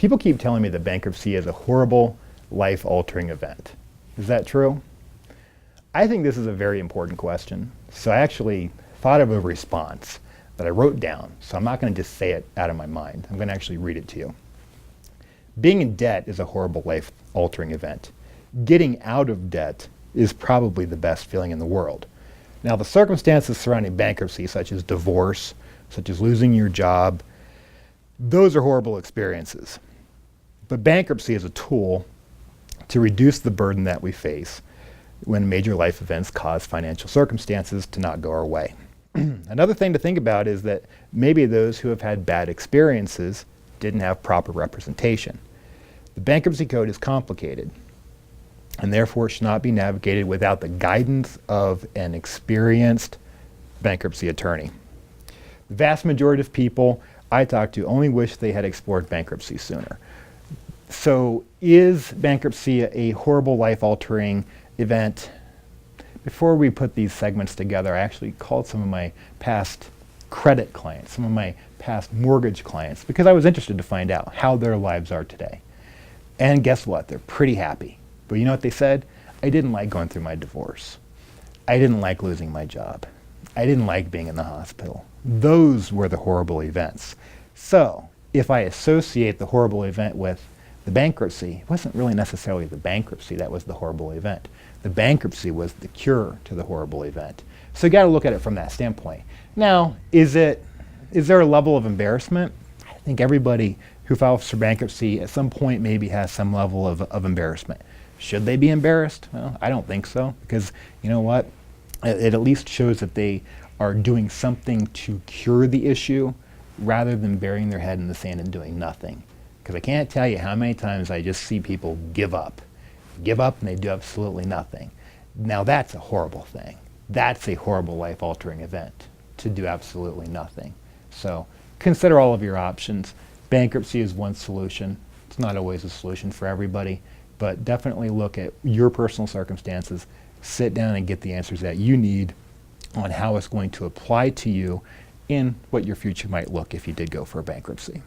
People keep telling me that bankruptcy is a horrible, life-altering event. Is that true? I think this is a very important question. So I actually thought of a response that I wrote down. So I'm not going to just say it out of my mind. I'm going to actually read it to you. Being in debt is a horrible, life-altering event. Getting out of debt is probably the best feeling in the world. Now, the circumstances surrounding bankruptcy, such as divorce, such as losing your job, those are horrible experiences. But bankruptcy is a tool to reduce the burden that we face when major life events cause financial circumstances to not go our way. Another thing to think about is that maybe those who have had bad experiences didn't have proper representation. The bankruptcy code is complicated, and therefore should not be navigated without the guidance of an experienced bankruptcy attorney. The vast majority of people I talk to only wish they had explored bankruptcy sooner. So is bankruptcy a horrible, life-altering event? Before we put these segments together, I actually called some of my past credit clients, some of my past mortgage clients, because I was interested to find out how their lives are today. And guess what? They're pretty happy. But you know what they said? I didn't like going through my divorce. I didn't like losing my job. I didn't like being in the hospital. Those were the horrible events. So if I associate the horrible event with the bankruptcy, it wasn't really necessarily the bankruptcy that was the horrible event. The bankruptcy was the cure to the horrible event. So you got to look at it from that standpoint. Now, is there a level of embarrassment? I think everybody who files for bankruptcy at some point maybe has some level of embarrassment. Should they be embarrassed? Well, I don't think so, because you know what? It at least shows that they are doing something to cure the issue rather than burying their head in the sand and doing nothing. Because I can't tell you how many times I just see people give up and they do absolutely nothing. Now that's a horrible thing. That's a horrible, life-altering event, to do absolutely nothing. So consider all of your options. Bankruptcy is one solution. It's not always a solution for everybody, but definitely look at your personal circumstances, sit down and get the answers that you need on how it's going to apply to you in what your future might look if you did go for a bankruptcy.